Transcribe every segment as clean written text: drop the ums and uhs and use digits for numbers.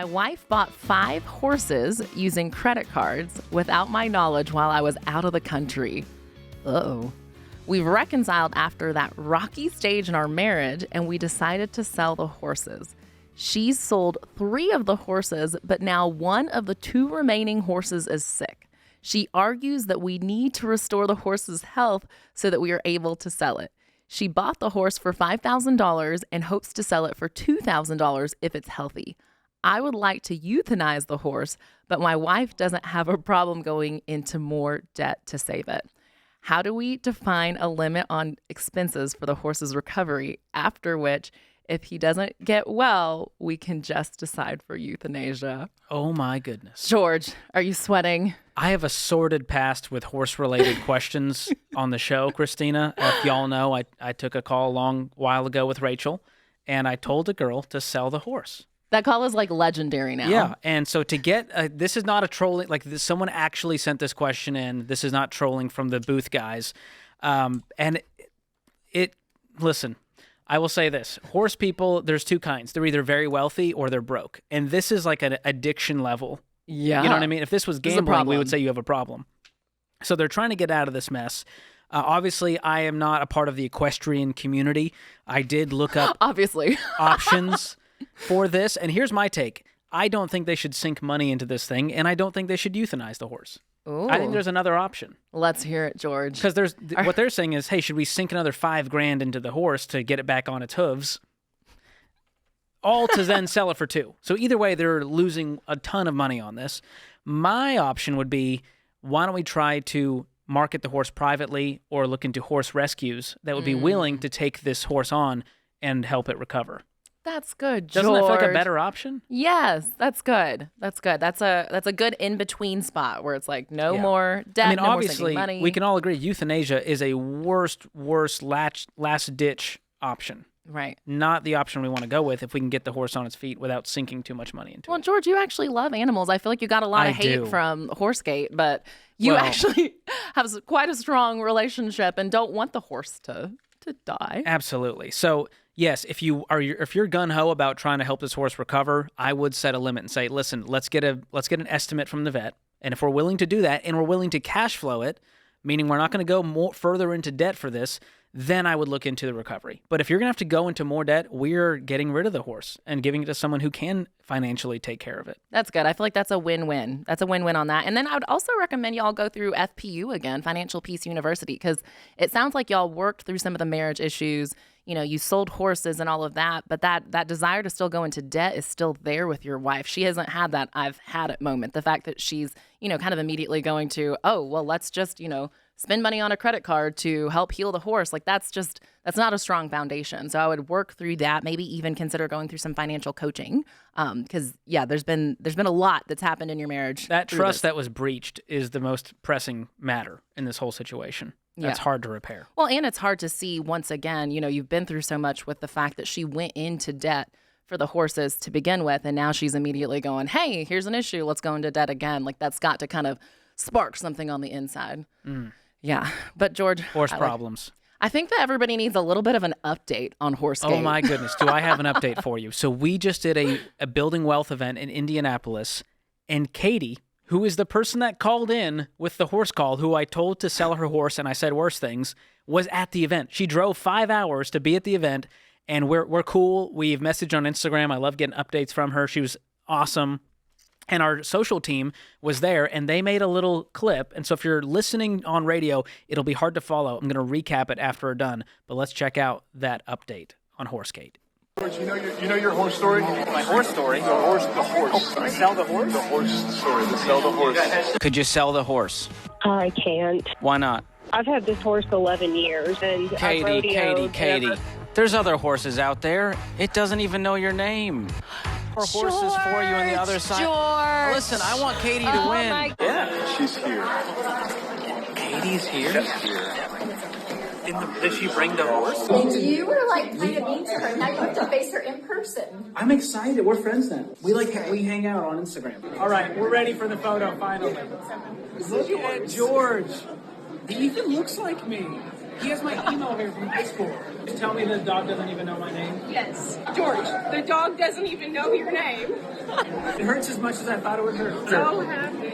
My wife bought 5 horses using credit cards without my knowledge while I was out of the country. Uh-oh. We've reconciled after that rocky stage in our marriage, and we decided to sell the horses. She's sold 3 of the horses, but now 1 of the 2 remaining horses is sick. She argues that we need to restore the horse's health so that we are able to sell it. She bought the horse for $5,000 and hopes to sell it for $2,000 if it's healthy. I would like to euthanize the horse, but my wife doesn't have a problem going into more debt to save it. How do we define a limit on expenses for the horse's recovery, after which, if he doesn't get well, we can just decide for euthanasia? Oh, my goodness. George, are you sweating? I have a sordid past with horse-related questions on the show, Christina. If y'all know, I took a call a long while ago with Rachel, and I told a girl to sell the horse. That call is like legendary now. Yeah, and so to get this is not a trolling. Like someone actually sent this question in. This is not trolling from the booth guys. And listen, I will say this: horse people, there's 2 kinds. They're either very wealthy or they're broke, and this is like an addiction level. Yeah, you know what I mean. If this was gambling, we would say you have a problem. So they're trying to get out of this mess. Obviously, I am not a part of the equestrian community. I did look up obviously options for this, and here's my take. I don't think they should sink money into this thing, and I don't think they should euthanize the horse. Ooh. I think there's another option. Let's hear it, George. Because what they're saying is, hey, should we sink another $5,000 into the horse to get it back on its hooves? All to then sell it for 2. So either way, they're losing a ton of money on this. My option would be, why don't we try to market the horse privately or look into horse rescues that would be willing to take this horse on and help it recover? That's good, George. Doesn't that feel like a better option? Yes, that's good. That's good. That's a good in-between spot where it's like no more debt, I mean, no more obviously, sinking money. we can all agree euthanasia is a worst last-ditch option. Right. Not the option we want to go with if we can get the horse on its feet without sinking too much money into it. Well, George, you actually love animals. I feel like you got a lot of hate from Horsegate, but you actually have quite a strong relationship and don't want the horse to die. Absolutely. So, yes, if you're gung-ho about trying to help this horse recover, I would set a limit and say, listen, let's get an estimate from the vet. And if we're willing to do that and we're willing to cash flow it, meaning we're not going to go further into debt for this, then I would look into the recovery. But if you're going to have to go into more debt, we're getting rid of the horse and giving it to someone who can financially take care of it. That's good. I feel like that's a win-win. That's a win-win on that. And then I would also recommend y'all go through FPU again, Financial Peace University, because it sounds like y'all worked through some of the marriage issues. You know, you sold horses and all of that, but that desire to still go into debt is still there with your wife. She hasn't had that I've had it moment. The fact that she's, kind of immediately going to, oh, well, let's just, spend money on a credit card to help heal the horse. Like that's not a strong foundation. So I would work through that, maybe even consider going through some financial coaching. Because there's been a lot that's happened in your marriage. That trust that was breached is the most pressing matter in this whole situation. That's hard to repair. Well, and it's hard to see once again, you've been through so much with the fact that she went into debt for the horses to begin with. And now she's immediately going, hey, here's an issue. Let's go into debt again. Like that's got to kind of spark something on the inside. Yeah. But George. Horse problems. I think that everybody needs a little bit of an update on Horsegate. Oh my goodness. Do I have an update for you? So we just did a Building Wealth event in Indianapolis, and Katie, who is the person that called in with the horse call, who I told to sell her horse and I said worse things, was at the event. She drove 5 hours to be at the event, and we're cool. We've messaged on Instagram. I love getting updates from her. She was awesome. And our social team was there, and they made a little clip. And so if you're listening on radio, it'll be hard to follow. I'm going to recap it after we're done. But let's check out that update on Horsegate. George, you know your horse story? My horse story? The horse. To sell the horse? The horse story, to sell the horse. Could you sell the horse? I can't. Why not? I've had this horse 11 years, and I've rodeoed Katie. There's other horses out there. It doesn't even know your name. Or horses for you on the other side. George. Listen, I want Katie to win. Yeah, she's here. Katie's here? She's here. Did she bring the horse? And you were like kind of mean to her. Now you have to face her in person. I'm excited. We're friends now. We hang out on Instagram. All right, we're ready for the photo finally. Look at George. He even looks like me. He has my email here from high school. Just tell me the dog doesn't even know my name. Yes. George, the dog doesn't even know your name. It hurts as much as I thought it would hurt. So happy.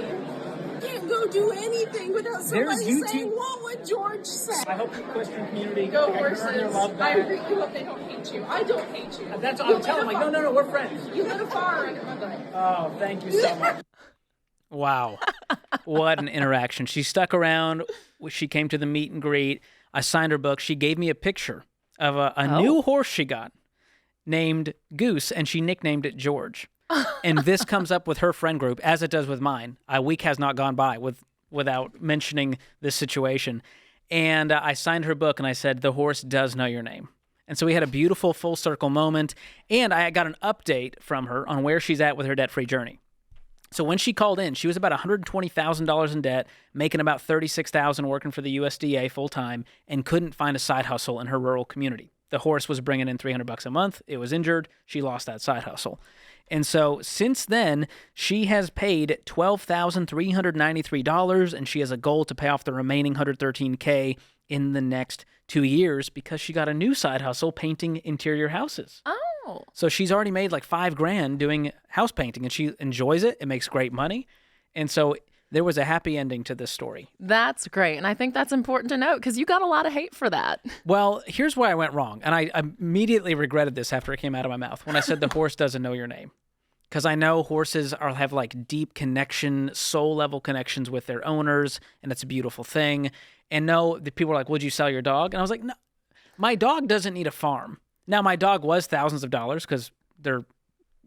Can't go do anything without somebody YouTube. saying, what would George say? I hope the equestrian community Go can earn their horses. love I back. really hope they don't hate you. I don't hate you. That's all I'm telling them. Like, no, we're friends. You lit a fire under my butt. Oh, thank you so much. Wow. What an interaction. She stuck around. She came to the meet and greet. I signed her book. She gave me a picture of a new horse she got named Goose, and she nicknamed it George. And this comes up with her friend group, as it does with mine. A week has not gone by without mentioning this situation. And I signed her book, and I said, the horse does know your name. And so we had a beautiful full circle moment, and I got an update from her on where she's at with her debt-free journey. So when she called in, she was about $120,000 in debt, making about $36,000 working for the USDA full-time, and couldn't find a side hustle in her rural community. The horse was bringing in $300 a month. It was injured. She lost that side hustle. And so since then, she has paid $12,393, and she has a goal to pay off the remaining $113K in the next 2 years because she got a new side hustle painting interior houses. Oh. So she's already made like $5,000 doing house painting, and she enjoys it. It makes great money. And so there was a happy ending to this story. That's great. And I think that's important to note because you got a lot of hate for that. Well, here's where I went wrong. And I immediately regretted this after it came out of my mouth when I said the horse doesn't know your name. Because I know horses have like deep connection, soul level connections with their owners, and it's a beautiful thing. And no, the people were like, would you sell your dog? And I was like, no, my dog doesn't need a farm. Now, my dog was thousands of dollars because they're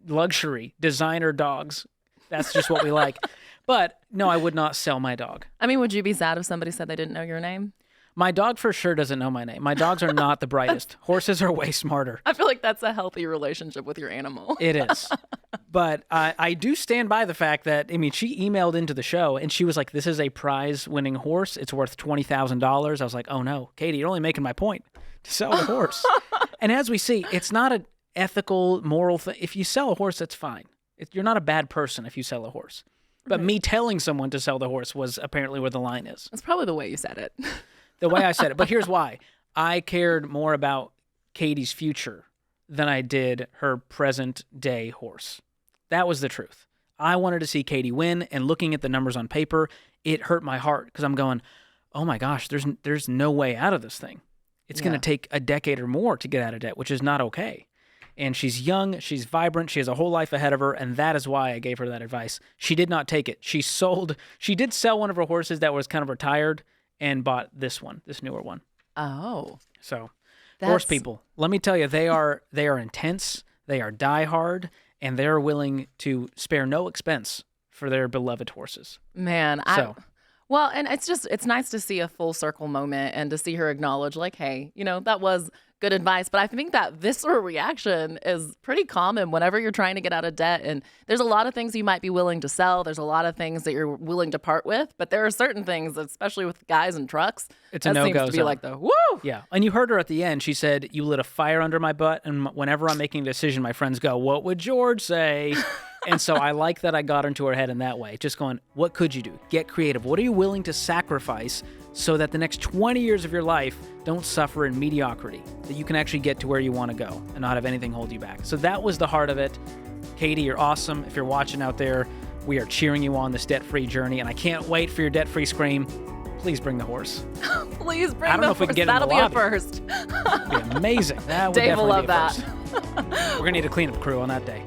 luxury designer dogs. That's just what we like. But no, I would not sell my dog. I mean, would you be sad if somebody said they didn't know your name? My dog for sure doesn't know my name. My dogs are not the brightest. Horses are way smarter. I feel like that's a healthy relationship with your animal. It is. But I do stand by the fact that, I mean, she emailed into the show and she was like, this is a prize-winning horse. It's worth $20,000. I was like, oh no, Katie, you're only making my point to sell the horse. And as we see, it's not an ethical, moral thing. If you sell a horse, that's fine. You're not a bad person if you sell a horse. But me telling someone to sell the horse was apparently where the line is. That's probably the way you said it. The way I said it. But here's why. I cared more about Katie's future than I did her present day horse. That was the truth. I wanted to see Katie win, and looking at the numbers on paper, it hurt my heart because I'm going, oh my gosh, there's no way out of this thing. It's going to take a decade or more to get out of debt, which is not okay. And she's young, she's vibrant, she has a whole life ahead of her, and that is why I gave her that advice. She did not take it. She did sell one of her horses that was kind of retired and bought this newer one. Oh. So, horse people, let me tell you, they are intense, they are diehard, and they are willing to spare no expense for their beloved horses. Man, well, and it's nice to see a full circle moment and to see her acknowledge like, hey, that was good advice. But I think that visceral reaction is pretty common whenever you're trying to get out of debt. And there's a lot of things you might be willing to sell. There's a lot of things that you're willing to part with. But there are certain things, especially with guys and trucks, it's a no-go seems to be zone. like the woo. Yeah. And you heard her at the end. She said, you lit a fire under my butt. And whenever I'm making a decision, my friends go, what would George say? And so I like that I got into her head in that way. Just going, what could you do? Get creative. What are you willing to sacrifice so that the next 20 years of your life don't suffer in mediocrity, that you can actually get to where you want to go and not have anything hold you back? So that was the heart of it. Katie, you're awesome. If you're watching out there, we are cheering you on this debt-free journey, and I can't wait for your debt-free scream. Please bring the horse. Please bring the horse. I don't know if we can get in the That'll be lobby. a first. That'd be amazing. That would Dave will definitely love be a first. We're going to need a cleanup crew on that day.